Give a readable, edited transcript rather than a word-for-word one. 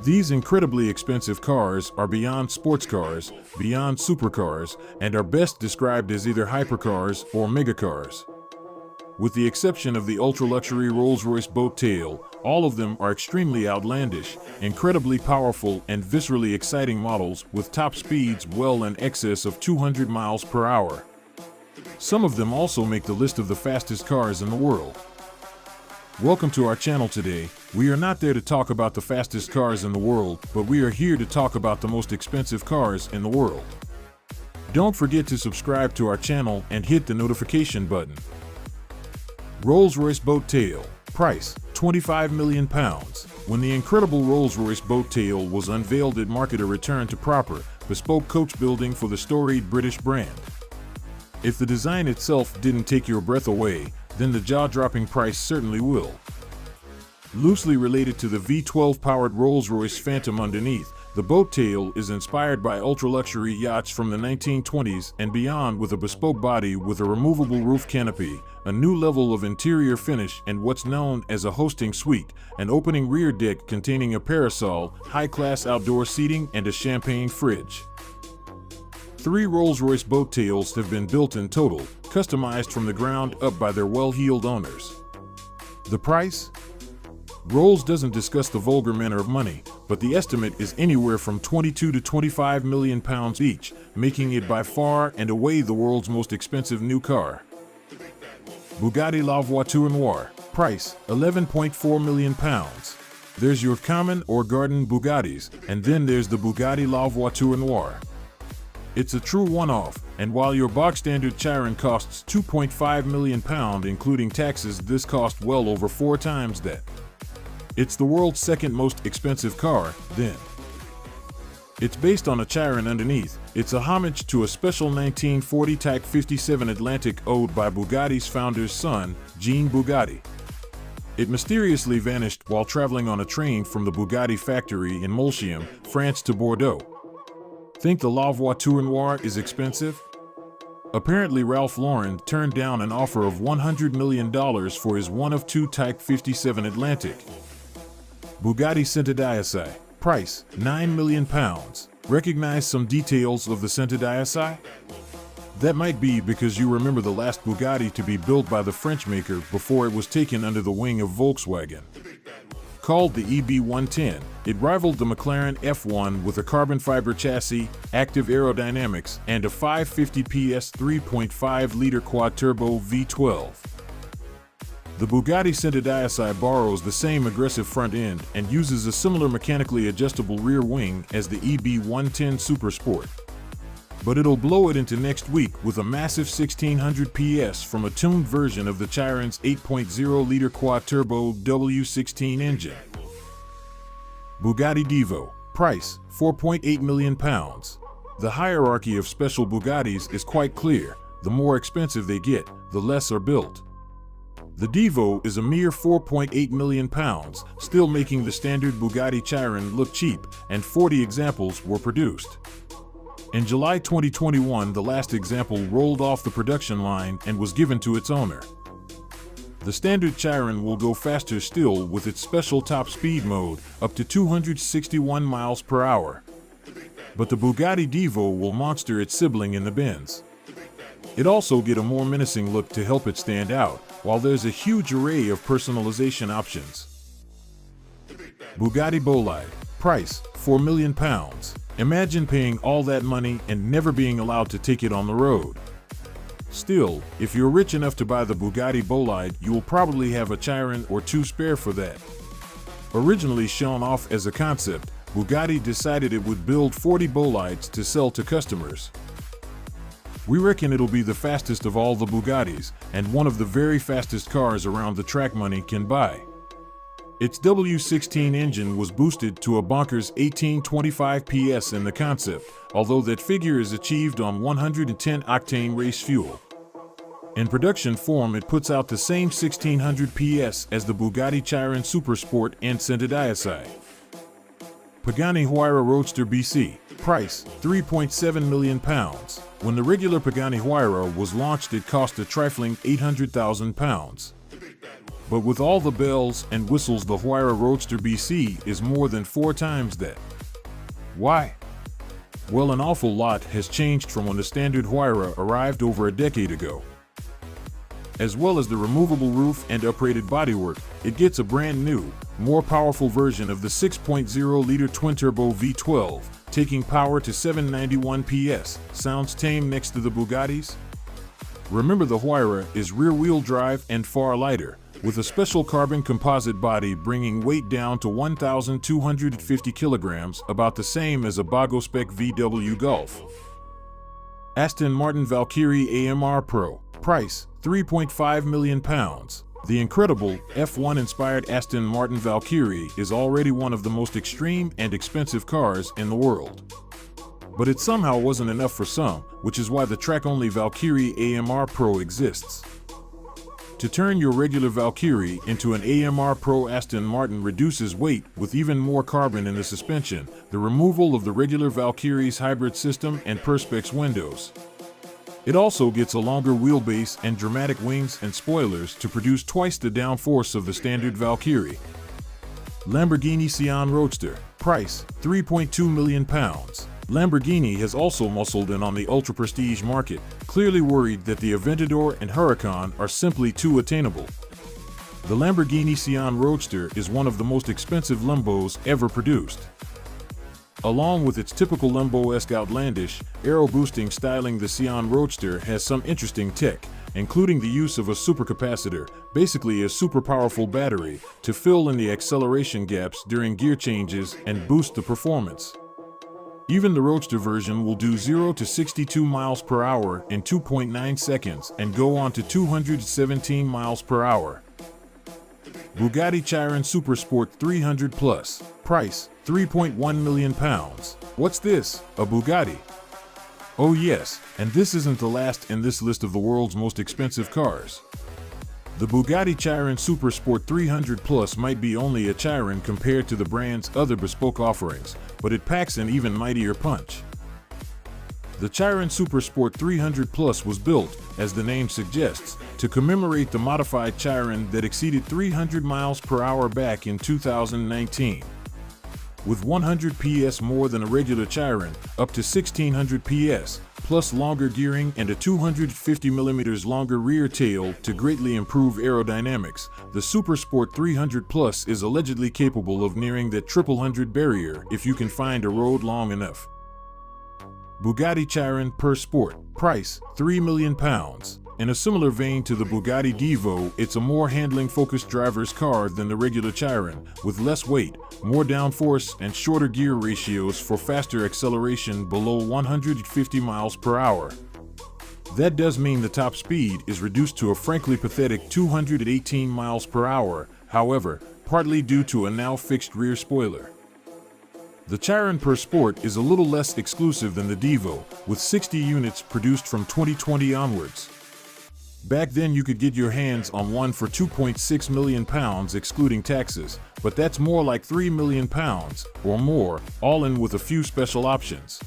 These incredibly expensive cars are beyond sports cars, beyond supercars, and are best described as either hypercars or megacars. With the exception of the ultra-luxury Rolls-Royce boat tail, all of them are extremely outlandish, incredibly powerful, and viscerally exciting models with top speeds well in excess of 200 miles per hour. Some of them also make the list of the fastest cars in the world. Welcome to our channel today. We are not there to talk about the fastest cars in the world, but we are here to talk about the most expensive cars in the world. Don't forget to subscribe to our channel and hit the notification button. Rolls-Royce boat tail. Price, £25 million. When the incredible Rolls-Royce boat tail was unveiled, it marked a return to proper, bespoke coach building for the storied British brand. If the design itself didn't take your breath away, then the jaw-dropping price certainly will. Loosely related to the V12-powered Rolls-Royce Phantom underneath, the boat tail is inspired by ultra-luxury yachts from the 1920s and beyond, with a bespoke body with a removable roof canopy, a new level of interior finish, and what's known as a hosting suite, an opening rear deck containing a parasol, high-class outdoor seating, and a champagne fridge. 3 Rolls-Royce boat tails have been built in total, customized from the ground up by their well-heeled owners. The price? Rolls doesn't discuss the vulgar manner of money, but the estimate is anywhere from £22 to £25 million each, making it by far and away the world's most expensive new car. Bugatti La Voiture Noire. Price, £11.4 million. There's your common or garden Bugattis, and then there's the Bugatti La Voiture Noire. It's a true one-off, and while your box-standard Chiron costs £2.5 million including taxes, this cost well over 4 times that. It's the world's second most expensive car, then. It's based on a Chiron underneath. It's a homage to a special 1940 Type 57 Atlantic owed by Bugatti's founder's son, Jean Bugatti. It mysteriously vanished while traveling on a train from the Bugatti factory in Molsheim, France to Bordeaux. Think the La Voiture Noire is expensive? Apparently Ralph Lauren turned down an offer of $100 million for his one-of-two Type 57 Atlantic. Bugatti Centodieci. Price, £9 million. Recognize some details of the Centodieci? That might be because you remember the last Bugatti to be built by the French maker before it was taken under the wing of Volkswagen. Called the EB110, it rivaled the McLaren F1 with a carbon fiber chassis, active aerodynamics, and a 550 PS 3.5-liter quad-turbo V12. The Bugatti Centodieci borrows the same aggressive front end and uses a similar mechanically adjustable rear wing as the EB110 Super Sport. But it'll blow it into next week with a massive 1600 PS from a tuned version of the Chiron's 8.0-liter quad-turbo W16 engine. Bugatti Divo. Price, £4.8 million. The hierarchy of special Bugattis is quite clear. The more expensive they get, the less are built. The Divo is a mere £4.8 million, still making the standard Bugatti Chiron look cheap, and 40 examples were produced. In July 2021, the last example rolled off the production line and was given to its owner. The standard Chiron will go faster still with its special top speed mode, up to 261 miles per hour. But the Bugatti Divo will monster its sibling in the Benz. It also get a more menacing look to help it stand out, while there's a huge array of personalization options. Bugatti Bolide. Price, £4 million. Imagine paying all that money and never being allowed to take it on the road. Still, if you're rich enough to buy the Bugatti Bolide, you will probably have a Chiron or 2 spare for that. Originally shown off as a concept, Bugatti decided it would build 40 Bolides to sell to customers. We reckon it'll be the fastest of all the Bugattis, and one of the very fastest cars around the track money can buy. Its W16 engine was boosted to a bonkers 1825 PS in the concept, although that figure is achieved on 110-octane race fuel. In production form, it puts out the same 1600 PS as the Bugatti Chiron Super Sport and Centodieci. Pagani Huayra Roadster BC. Price, £3.7 million. When the regular Pagani Huayra was launched, it cost a trifling £800,000. But with all the bells and whistles, the Huayra Roadster BC is more than 4 times that. Why? Well, an awful lot has changed from when the standard Huayra arrived over a decade ago. As well as the removable roof and upgraded bodywork, it gets a brand new, more powerful version of the 6.0-liter twin-turbo V12, taking power to 791 PS. Sounds tame next to the Bugattis? Remember, the Huayra is rear-wheel drive and far lighter, with a special carbon composite body bringing weight down to 1,250 kilograms, about the same as a Bago spec VW Golf. Aston Martin Valkyrie AMR Pro. Price, £3.5 million. The incredible F1-inspired Aston Martin Valkyrie is already one of the most extreme and expensive cars in the world. But it somehow wasn't enough for some, which is why the track-only Valkyrie AMR Pro exists. To turn your regular Valkyrie into an AMR Pro, Aston Martin reduces weight with even more carbon in the suspension, the removal of the regular Valkyrie's hybrid system and Perspex windows. It also gets a longer wheelbase and dramatic wings and spoilers to produce twice the downforce of the standard Valkyrie. Lamborghini Sián Roadster. Price, £3.2 million. Lamborghini has also muscled in on the ultra-prestige market, clearly worried that the Aventador and Huracan are simply too attainable. The Lamborghini Sián Roadster is one of the most expensive Lambos ever produced. Along with its typical Lambo-esque outlandish, aero-boosting styling, the Sián Roadster has some interesting tech, including the use of a supercapacitor, basically a super powerful battery, to fill in the acceleration gaps during gear changes and boost the performance. Even the Roadster version will do 0 to 62 miles per hour in 2.9 seconds and go on to 217 miles per hour. Bugatti Chiron Supersport 300 Plus. Price, £3.1 million. What's this? A Bugatti? Oh yes, and this isn't the last in this list of the world's most expensive cars. The Bugatti Chiron Supersport 300 Plus might be only a Chiron compared to the brand's other bespoke offerings, but it packs an even mightier punch. The Chiron Supersport 300 Plus was built, as the name suggests, to commemorate the modified Chiron that exceeded 300 miles per hour back in 2019. With 100 PS more than a regular Chiron, up to 1600 PS, plus longer gearing and a 250mm longer rear tail to greatly improve aerodynamics, the Supersport 300 Plus is allegedly capable of nearing that 100 barrier if you can find a road long enough. Bugatti Chiron Per Sport. Price, £3 million. In a similar vein to the Bugatti Divo, it's a more handling-focused driver's car than the regular Chiron, with less weight, more downforce, and shorter gear ratios for faster acceleration below 150 miles per hour. That does mean the top speed is reduced to a frankly pathetic 218 miles per hour, however, partly due to a now fixed rear spoiler. The Chiron Per Sport is a little less exclusive than the Divo, with 60 units produced from 2020 onwards. Back then you could get your hands on one for £2.6 million excluding taxes, but that's more like £3 million or more, all in with a few special options.